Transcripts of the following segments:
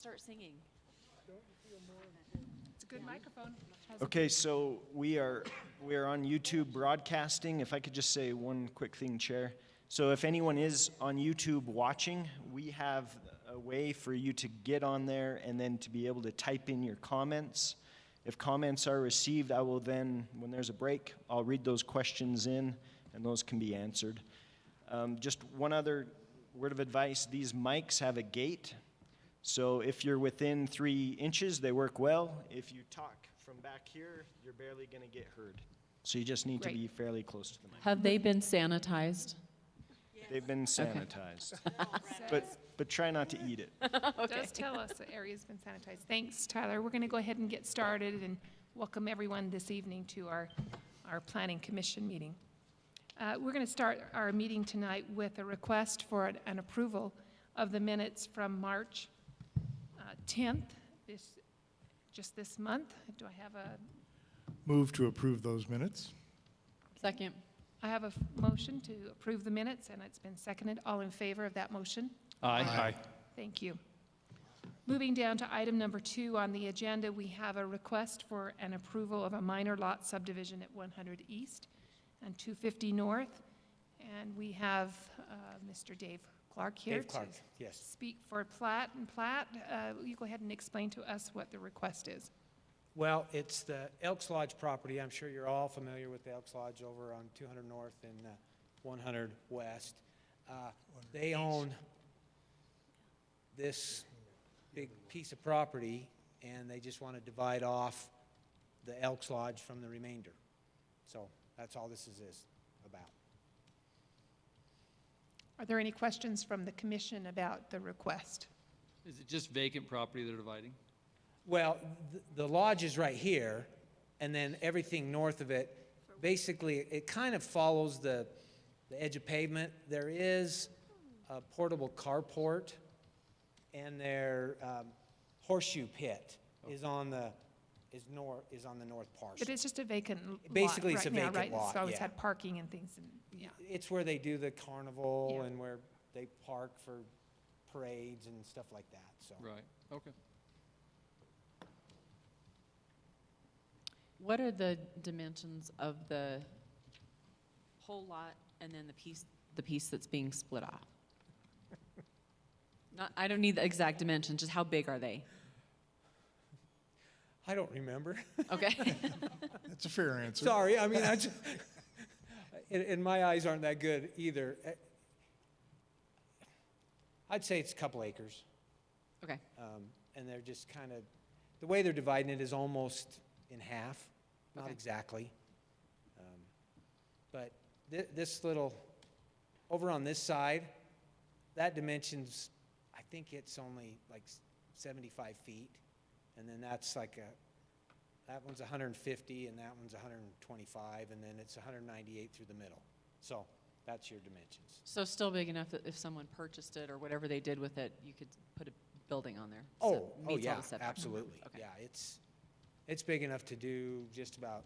Start singing. It's a good microphone. Okay, so we are on YouTube broadcasting. If I could just say one quick thing, Chair. So if anyone is on YouTube watching, we have a way for you to get on there and then to be able to type in your comments. If comments are received, I will then, when there's a break, I'll read those questions in and those can be answered. Just one other word of advice, these mics have a gate. So if you're within 3 inches, they work well. If you talk from back here, you're barely going to get heard. So you just need to be fairly close to the mic. Have they been sanitized? They've been sanitized. But try not to eat it. It does tell us the area's been sanitized. Thanks, Tyler. We're going to go ahead and get started and welcome everyone this evening to our Planning Commission meeting. We're going to start our meeting tonight with a request for an approval of the minutes from March 10th, just this month. Do I have a... Move to approve those minutes. Second. I have a motion to approve the minutes, and it's been seconded. All in favor of that motion? Aye. Thank you. Moving down to item number 2 on the agenda, we have a request for an approval of a minor lot subdivision at 100 East and 250 North. And we have Mr. Dave Clark here Dave Clark, to yes. speak for Platt and Platt. You go ahead and explain to us what the request is. Well, it's the Elks Lodge property. I'm sure you're all familiar with the Elks Lodge over on 200 North and 100 West. They own this big piece of property, and they just want to divide off the Elks Lodge from the remainder. So that's all this is about. Are there any questions from the commission about the request? Is it just vacant property they're dividing? Well, the lodge is right here, and then everything north of it, basically, it kind of follows the edge of pavement. There is a portable carport, and their horseshoe pit is on the north parcel. But it's just a vacant lot Basically, it's right a now, vacant right? lot, It's always yeah. had parking and things, and, yeah. It's where they do the carnival Yeah. and where they park for parades and stuff like that. So. Right, okay. What are the dimensions of the whole lot and then the piece that's being split off? I don't need the exact dimensions, just how big are they? I don't remember. Okay. That's a fair answer. Sorry, I mean, and my eyes aren't that good either. I'd say it's a couple acres. Okay. And they're just kind of, the way they're dividing it is almost in half, not Okay. exactly. But this little, over on this side, that dimension's, I think it's only like 75 feet. And then that's like that one's 150 and that one's 125, and then it's 198 through the middle. So that's your dimensions. So still big enough that if someone purchased it or whatever they did with it, you could put a building on there? So it meets all yeah, the setbacks. absolutely. Okay. Yeah, it's big enough to do just about,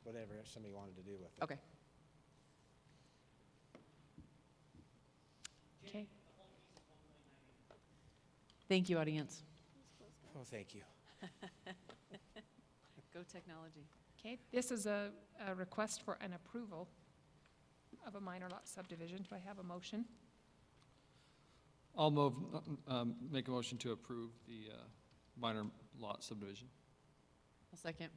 whatever somebody wanted to do with it. Okay. Okay. Thank you, audience. Oh, thank you. Go technology. Okay, this is a request for an approval of a minor lot subdivision. Do I have a motion? I'll make a motion to approve the minor lot subdivision. I'll second.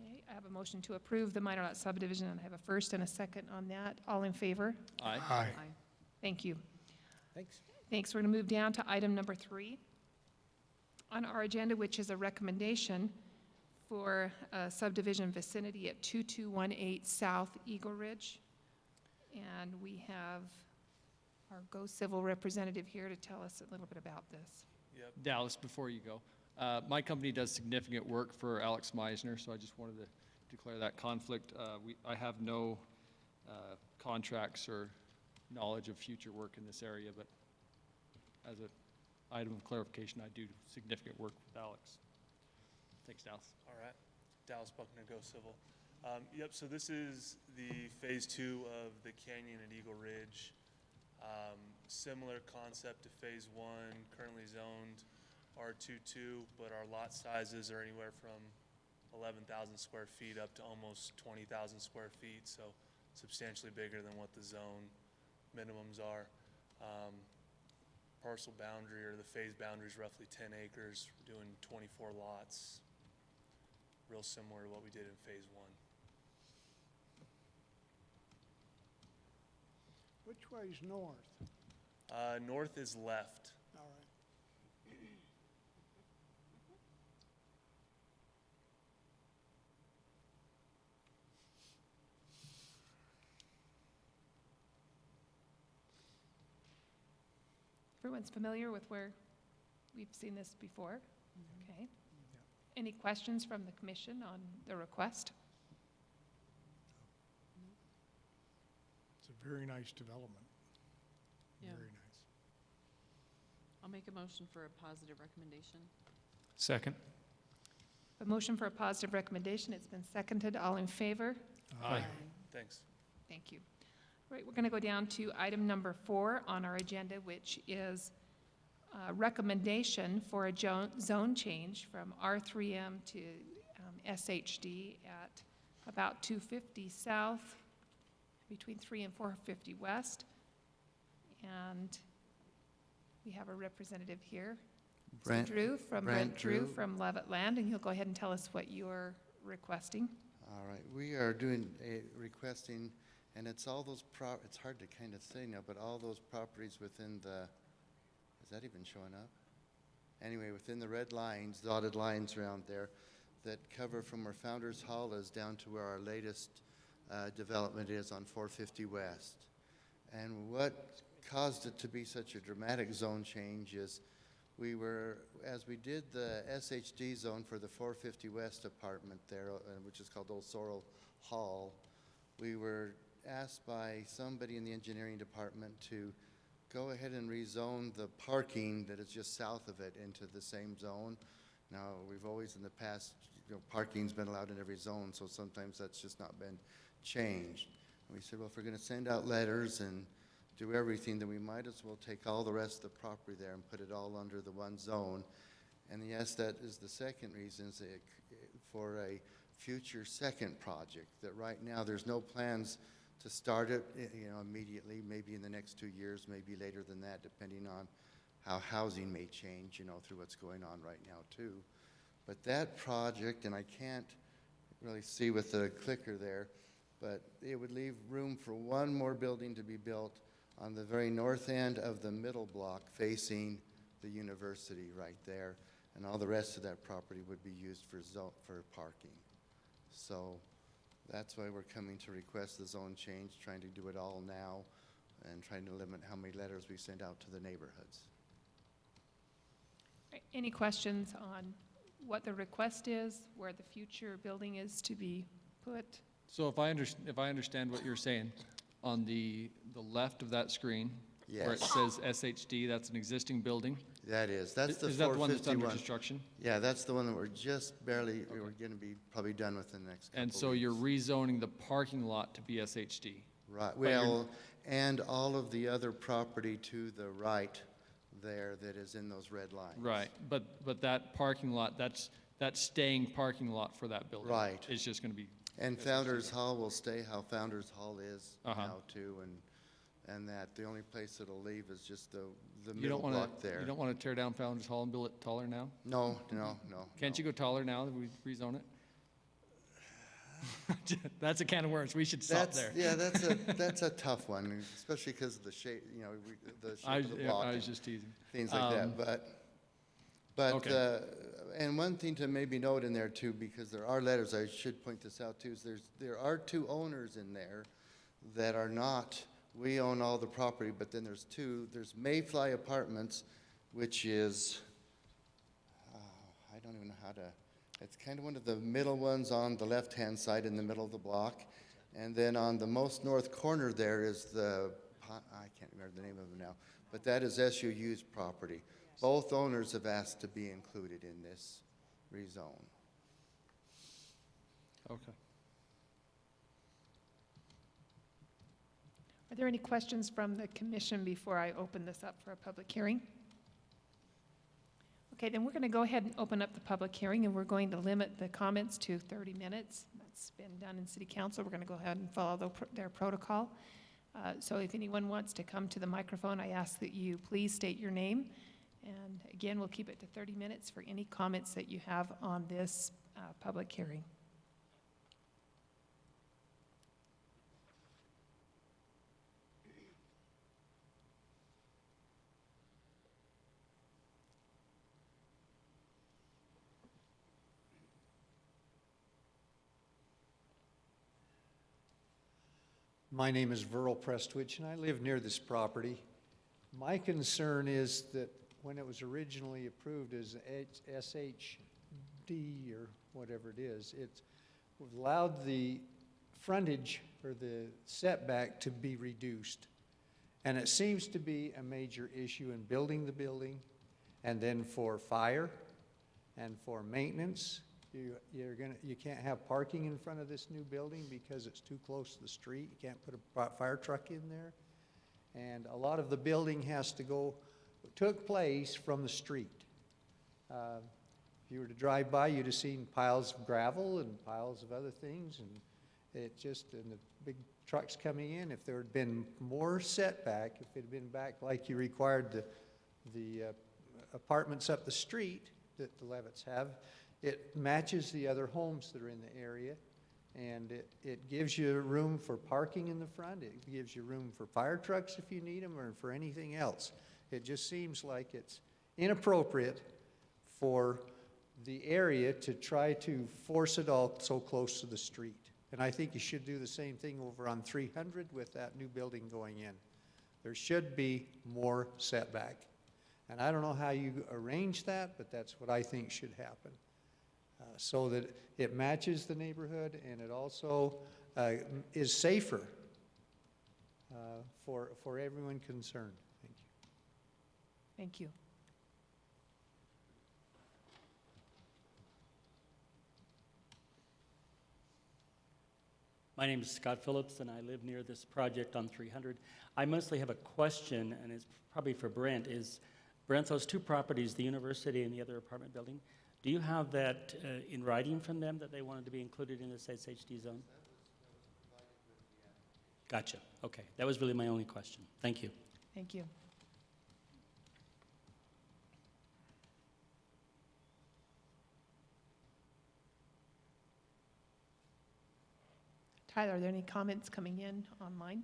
Okay, I have a motion to approve the minor lot subdivision, and I have a first and a second on that. All in favor? Aye. Aye. Thank you. Thanks. Thanks. We're going to move down to item number 3 on our agenda, which is a recommendation for a subdivision vicinity at 2218 South Eagle Ridge. And we have our Go Civil representative here to tell us a little bit about this. Yep. Dallas, before you go, my company does significant work for Alex Meisner, so I just wanted to declare that conflict. I have no contracts or knowledge of future work in this area, but as an item of clarification, I do significant work with Alex. Thanks, Dallas. All right. Dallas Buckner, Go Civil. Yep, so this is the phase 2 of the canyon at Eagle Ridge. Similar concept to Phase 1, currently zoned R22, but our lot sizes are anywhere from 11,000 square feet up to almost 20,000 square feet, so substantially bigger than what the zone minimums are. Parcel boundary, or the phase boundary, is roughly 10 acres. We're doing 24 lots, real similar to what we did in Phase 1. Which way's north? North is left. All right. Everyone's familiar with where we've seen this before? Okay. Any questions from the commission on the request? It's a very nice development. Yeah. Very nice. I'll make a motion for a positive recommendation. Second. A motion for a positive recommendation. It's been seconded. All in favor? Aye. Thanks. Thank you. All right, we're going to go down to item number 4 on our agenda, which is recommendation for a zone change from R3M to SHD at about 250 south, between 3 and 450 west. And we have a representative here, Mr. Drew, from Brent Drew from Levitt Land, and he'll go ahead and tell us what you're requesting. All right, we are doing a requesting, and it's all those it's hard to kind of say now, but all those properties within the, is that even showing up? Anyway, within the red lines, dotted lines around there, that cover from where Founders Hall is down to where our latest development is on 450 West. And what caused it to be such a dramatic zone change is we were, as we did the SHD zone for the 450 West apartment there, which is called Old Sorrel Hall, we were asked by somebody in the engineering department to go ahead and rezone the parking that is just south of it into the same zone. Now, we've always in the past, parking's been allowed in every zone, so sometimes that's just not been changed. And we said, well, if we're going to send out letters and do everything, then we might as well take all the rest of the property there and put it all under the one zone. And yes, that is the second reason, is for a future second project, that right now there's no plans to start it, immediately, maybe in the next 2 years, maybe later than that, depending on how housing may change, through what's going on right now too. But that project, and I can't really see with the clicker there, but it would leave room for one more building to be built on the very north end of the middle block facing the university right there, and all the rest of that property would be used for parking. So that's why we're coming to request the zone change, trying to do it all now and trying to limit how many letters we send out to the neighborhoods. Any questions on what the request is, where the future building is to be put? So if I understand what you're saying, on the left of that screen, where it Yes. says SHD, that's an existing building? That's the 451. Is that the one that's under construction? Yeah, that's the one that we're just barely, we're going to be probably done within the next couple And so weeks. you're rezoning the parking lot to be SHD? Right, but you're- well, and all of the other property to the right there that is in those red lines. Right, but that parking lot, that's staying parking lot for that building? Right. It's just going to be, And Founders Hall will stay how Founders Hall is Uh-huh. now too, and that the only place it'll leave is just the you middle don't block want there. to, you don't want to tear down Founder's Hall and build it taller now? No. Can't you go taller now that we rezone it? That's a can of worms, we should stop there. Yeah, that's a tough one, especially because of the shape, the shape of the block. I was and just teasing. things like that, but, Okay. and one thing to maybe note in there too, because there are letters, I should point this out too, is there are 2 owners in there that are not, we own all the property, but then there's Mayfly Apartments, which is, I don't even know how to, it's kind of one of the middle ones on the left-hand side in the middle of the block. And then on the most north corner there is I can't remember the name of it now, but that is SUU's property. Both owners have asked to be included in this rezone. Okay. Are there any questions from the commission before I open this up for a public hearing? Okay, then we're going to go ahead and open up the public hearing, and we're going to limit the comments to 30 minutes. That's been done in City Council. We're going to go ahead and follow their protocol. So if anyone wants to come to the microphone, I ask that you please state your name. And again, we'll keep it to 30 minutes for any comments that you have on this public hearing. My name is Verl Prestwich, and I live near this property. My concern is that when it was originally approved as SHD or whatever it is, it allowed the frontage or the setback to be reduced. And it seems to be a major issue in building the building, and then for fire and for maintenance. You can't have parking in front of this new building because it's too close to the street. You can't put a fire truck in there. And a lot of the building took place from the street. If you were to drive by, you'd have seen piles of gravel and piles of other things, and and the big trucks coming in. If there had been more setback, if it had been back like you required the apartments up the street that the Levitts have, it matches the other homes that are in the area, and it gives you room for parking in the front. It gives you room for fire trucks if you need them, or for anything else. It just seems like it's inappropriate for the area to try to force it all so close to the street. And I think you should do the same thing over on 300 with that new building going in. There should be more setback. And I don't know how you arrange that, but that's what I think should happen. So that it matches the neighborhood, and it also is safer for everyone concerned. Thank you. Thank you. My name is Scott Phillips, and I live near this project on 300. I mostly have a question, and it's probably for Brent. Brent, those two properties, the university and the other apartment building, do you have that in writing from them that they wanted to be included in this SHD zone? Gotcha. Okay. That was really my only question. Thank you. Thank you. Tyler, are there any comments coming in online?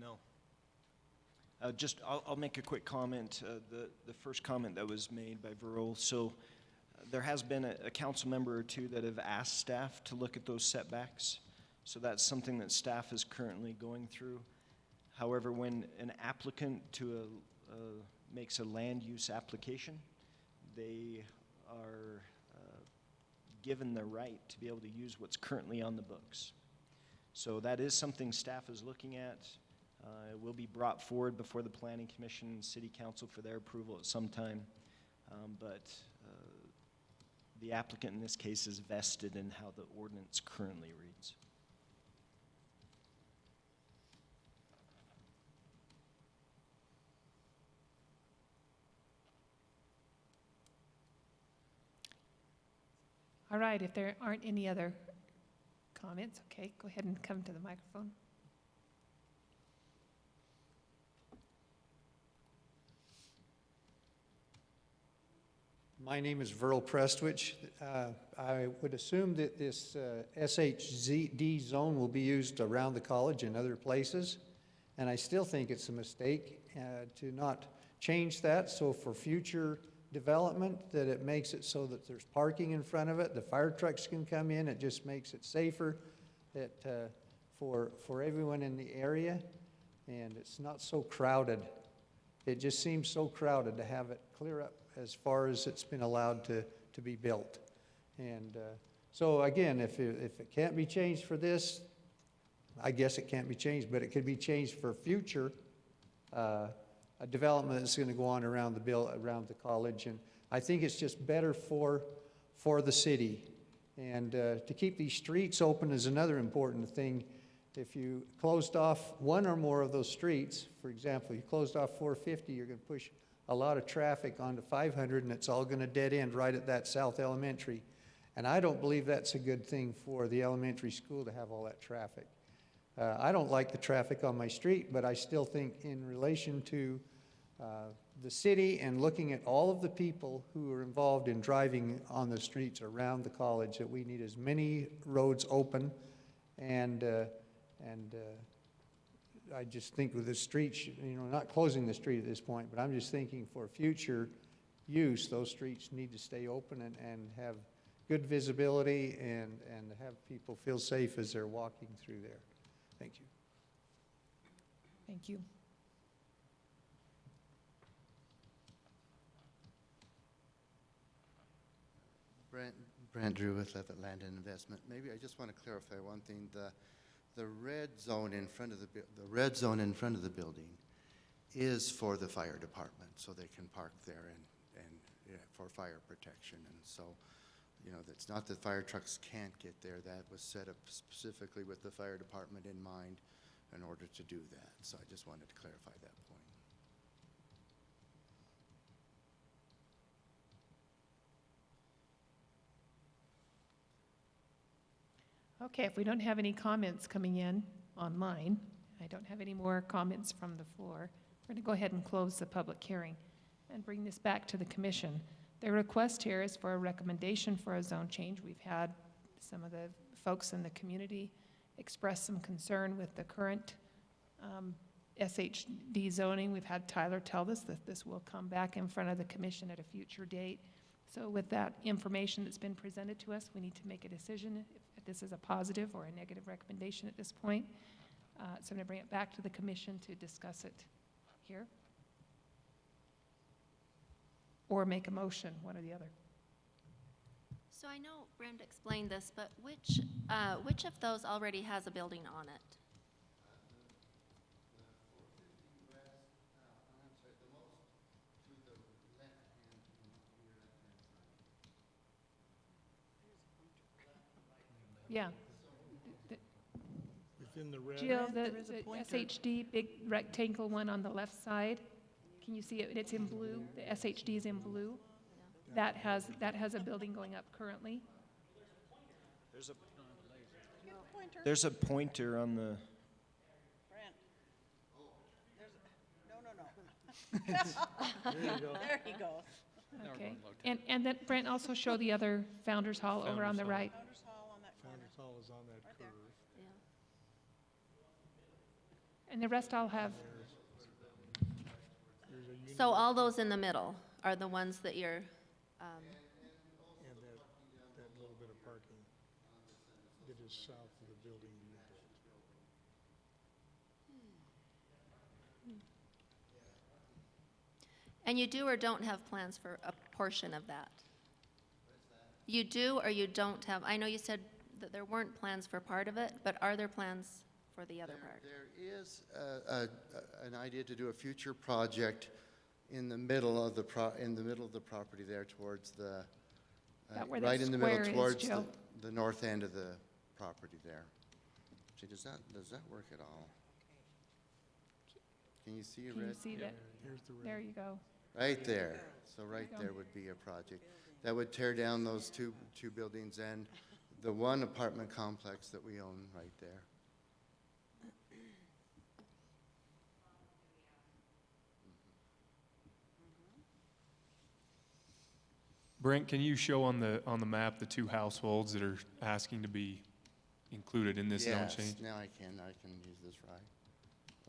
No. I'll make a quick comment. The first comment that was made by Verl. So there has been a council member or two that have asked staff to look at those setbacks. So that's something that staff is currently going through. However, when an applicant makes a land use application, they are given the right to be able to use what's currently on the books. So that is something staff is looking at. It will be brought forward before the Planning Commission and City Council for their approval at some time. But the applicant in this case is vested in how the ordinance currently reads. All right, if there aren't any other comments, okay, go ahead and come to the microphone. My name is Verl Prestwich. I would assume that this SHD zone will be used around the college and other places, and I still think it's a mistake to not change that, so for future development, that it makes it so that there's parking in front of it, the fire trucks can come in, it just makes it safer for everyone in the area, and it's not so crowded. It just seems so crowded to have it clear up as far as it's been allowed to be built. And so again, if it can't be changed for this, I guess it can't be changed, but it could be changed for future a development that's going to go on around the college. And I think it's just better for the city And to keep these streets open is another important thing. If you closed off one or more of those streets, for example, you closed off 450, you're going to push a lot of traffic onto 500, and it's all going to dead end right at that South Elementary. And I don't believe that's a good thing for the elementary school to have all that traffic. I don't like the traffic on my street, but I still think in relation to the city and looking at all of the people who are involved in driving on the streets around the college, that we need as many roads open. And I just think with the streets, not closing the street at this point, but I'm just thinking for future use, those streets need to stay open and have good visibility and have people feel safe as they're walking through there. Thank you. Thank you. Brent Drew with Levitt Land and Investment. Maybe I just want to clarify one thing. The red zone in front of the building is for the fire department, so they can park there and for fire protection. And so, it's not that fire trucks can't get there. That was set up specifically with the fire department in mind in order to do that. So I just wanted to clarify that point. Okay, if we don't have any comments coming in online, I don't have any more comments from the floor, we're going to go ahead and close the public hearing and bring this back to the commission. The request here is for a recommendation for a zone change. We've had some of the folks in the community express some concern with the current SHD zoning. We've had Tyler tell us that this will come back in front of the commission at a future date. So with that information that's been presented to us, we need to make a decision if this is a positive or a negative recommendation at this point. So I'm going to bring it back to the commission to discuss it here. Or make a motion, one or the other. So I know Brenda explained this, but which of those already has a building on it? Yeah. Within the red. Jill, the There is a pointer. SHD, big rectangle one on the left side, can you see it? It's in blue. The SHD is in blue. That has a building going up currently. There's a pointer on the, There you go. There you go. Now we're Okay. going low tech. And then Brent, also show the other Founders Hall over on the Founders Hall. right. Founders Hall is on that curve. Yeah. And the rest I'll have, There's a unit So all those in the middle are the ones that you're, and that little bit of parking that is south of the building being built. and you do or don't have plans for a portion of that? You do or you don't have, I know you said that there weren't plans for part of it, but are there plans for the other part? There is an idea to do a future project in the middle of the property there towards the, That where the right in the middle square is, towards Jill. the north end of the property there. See, does that work at all? Can you see can you red? see that? Here's the red. There you go. Right there. So right go. there would be a project. That would tear down those two buildings and the one apartment complex that we own right there. Brent, can you show on the map the two households that are asking to be included in this zone Yes, change? now I can use this right.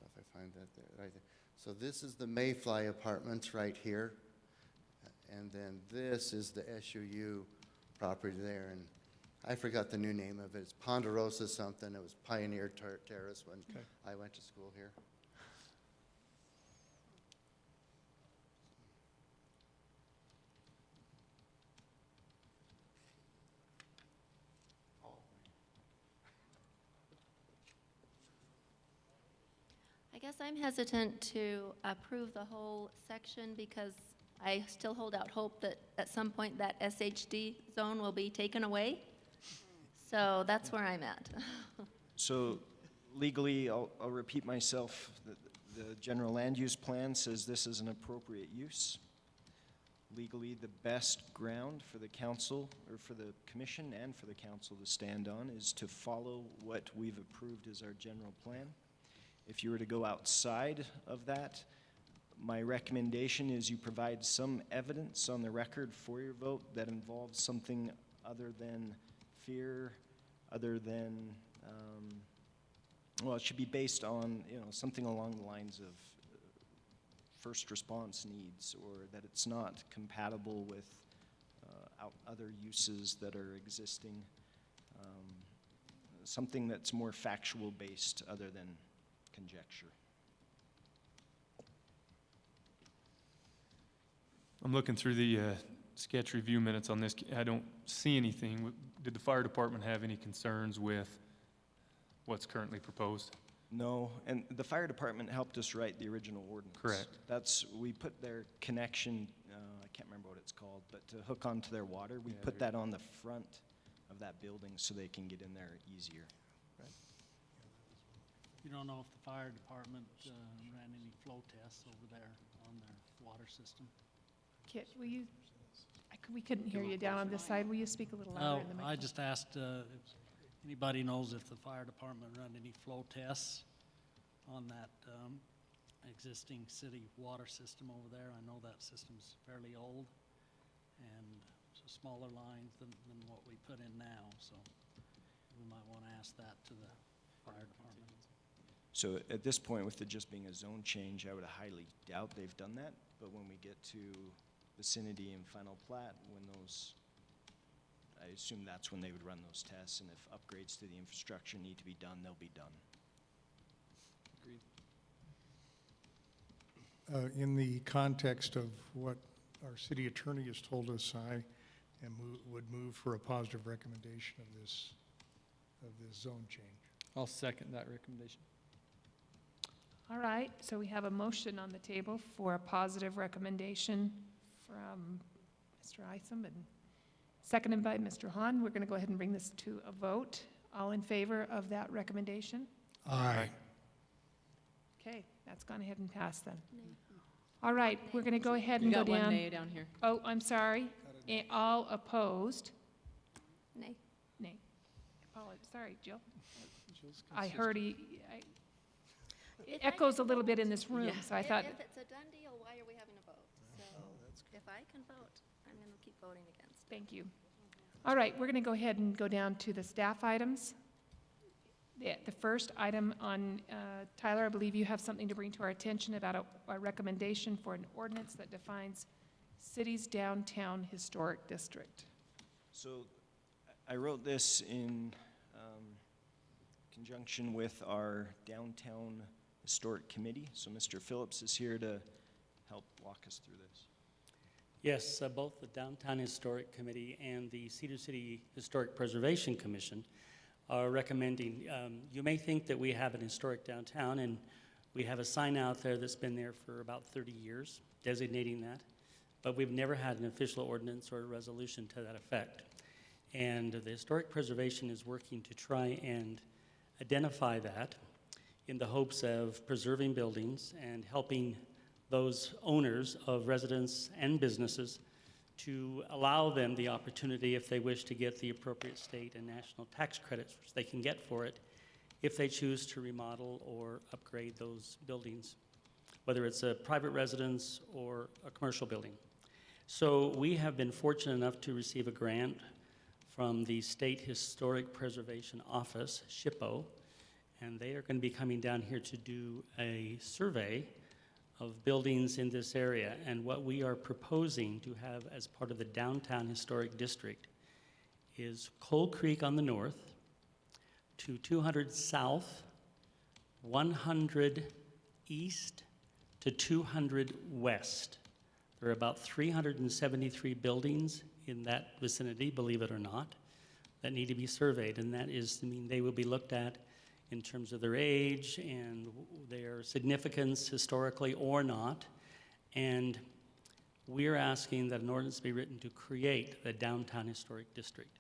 If I find that there, right there. So this is the Mayfly Apartments right here. And then this is the SUU property there. And I forgot the new name of it. It's Ponderosa something. It was Pioneer Terrace when Okay. I went to school here. I guess I'm hesitant to approve the whole section because I still hold out hope that at some point that SHD zone will be taken away. So that's where I'm at. So legally, I'll repeat myself, the general land use plan says this is an appropriate use. Legally, the best ground for the council, or for the commission and for the council to stand on is to follow what we've approved as our general plan. If you were to go outside of that, my recommendation is you provide some evidence on the record for your vote that involves something other than fear, other than, well, it should be based on, something along the lines of first response needs, or that it's not compatible with other uses that are existing. Something that's more factual based other than conjecture. I'm looking through the sketch review minutes on this. I don't see anything. Did the fire department have any concerns with what's currently proposed? No, and the fire department helped us write the original ordinance. Correct. We put their connection, I can't remember what it's called, but to hook onto their water, we Yeah, put that on the front of that building so they can get in there easier. You don't know if the fire department ran any flow tests over there on their water system? Kit, will you, we couldn't hear you down on this side. Will you speak a little louder in the microphone? I just asked if anybody knows if the fire department ran any flow tests on that existing city water system over there. I know that system's fairly old, and it's a smaller line than what we put in now, so we might want to ask that to the fire department. So at this point, with it just being a zone change, I would highly doubt they've done that. But when we get to vicinity and final plat, I assume that's when they would run those tests. And if upgrades to the infrastructure need to be done, they'll be done. Agreed. In the context of what our city attorney has told us, I would move for a positive recommendation of this zone change. I'll second that recommendation. All right, so we have a motion on the table for a positive recommendation from Mr. Isom and seconded by Mr. Hahn. We're going to go ahead and bring this to a vote. All in favor of that recommendation? Aye. Okay, that's gone ahead and passed then. All right, we're going to go ahead You and go got one down. nay down here. Oh, I'm sorry. All opposed? Nay. Nay. Sorry, Jill. I heard it echoes a little bit in this room, Yeah. so I thought, If it's a done deal, why are we having a vote? So if I can vote, I'm going to keep voting against. thank you. All right, we're going to go ahead and go down to the staff items. The first item on, Tyler, I believe you have something to bring to our attention about a recommendation for an ordinance that defines city's downtown historic district. So I wrote this in conjunction with our downtown historic committee. So Mr. Phillips is here to help walk us through this. Yes, both the Downtown Historic Committee and the Cedar City Historic Preservation Commission are recommending, you may think that we have an historic downtown, and we have a sign out there that's been there for about 30 years designating that, but we've never had an official ordinance or a resolution to that effect. And the Historic Preservation is working to try and identify that in the hopes of preserving buildings and helping those owners of residents and businesses to allow them the opportunity, if they wish, to get the appropriate state and national tax credits, which they can get for it, if they choose to remodel or upgrade those buildings, whether it's a private residence or a commercial building. So we have been fortunate enough to receive a grant from the State Historic Preservation Office, SHPO, and they are going to be coming down here to do a survey of buildings in this area. And what we are proposing to have as part of the Downtown Historic District is Coal Creek on the north, to 200 south, 100 east, to 200 west. There are about 373 buildings in that vicinity, believe it or not, that need to be surveyed. And that is, they will be looked at in terms of their age and their significance historically or not. And we're asking that an ordinance be written to create the Downtown Historic District.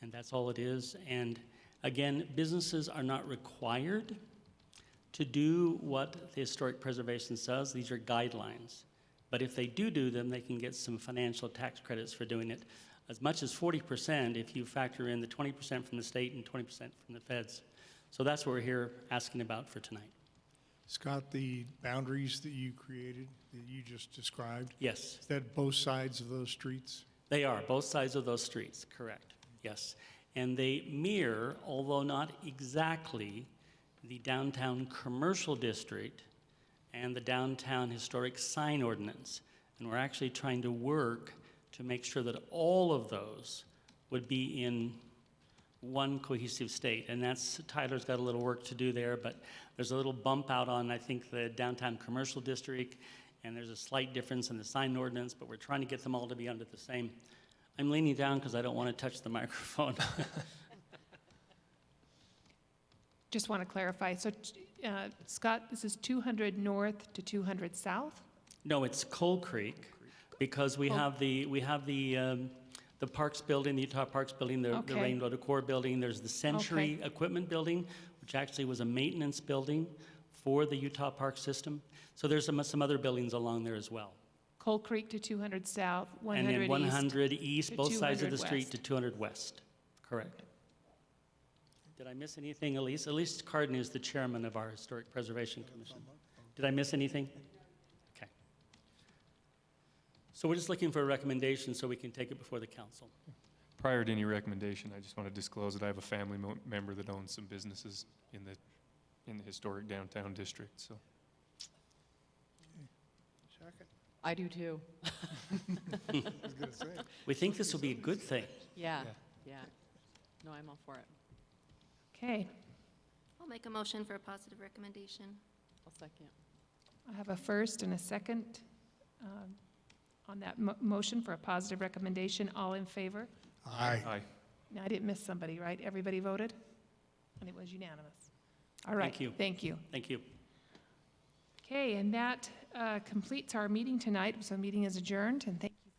and that's all it is. And again, businesses are not required to do what the historic preservation says. These are guidelines. But if they do them, they can get some financial tax credits for doing it, as much as 40% if you factor in the 20% from the state and 20% from the feds. So that's what we're here asking about for tonight. Scott, the boundaries that you created, that you just described, Yes, is that both sides of those streets? they are, both sides of those streets, correct, yes. And they mirror, although not exactly, the downtown commercial district and the downtown historic sign ordinance. And we're actually trying to work to make sure that all of those would be in one cohesive state. And that's, Tyler's got a little work to do there, but there's a little bump out on, I think, the downtown commercial district, and there's a slight difference in the sign ordinance, but we're trying to get them all to be under the same. I'm leaning down because I don't want to touch the microphone. Just want to clarify, so Scott, this is 200 north to 200 south? No, it's Coal Creek, because we have the Parks Building, the Utah Parks Building, the Okay. Rainbow Decor Building. There's the Century Equipment Building, which actually was a maintenance building for the Utah Park System. So there's some other buildings along there as well. Coal Creek to 200 south, 100 And then east. 100 east, to both sides of 200 the street, west. to 200 west. Correct. Did I miss anything, Elise? Elise Carden is the chairman of our Historic Preservation Commission. Did I miss anything? Okay. So we're just looking for a recommendation so we can take it before the council. Prior to any recommendation, I just want to disclose that I have a family member that owns some businesses in the historic downtown district, so. Second. I do too. I was gonna say. We think this will be a good thing. Yeah, yeah. No, I'm all for it. Okay, I'll make a motion for a positive recommendation. I'll second. I have a first and a second on that motion for a positive recommendation. All in favor? Aye. Aye. Now, I didn't miss somebody, right? Everybody voted? And it was unanimous. All right. Thank you. Thank you. Thank you. Okay, and that completes our meeting tonight. So the meeting is adjourned, and thank you.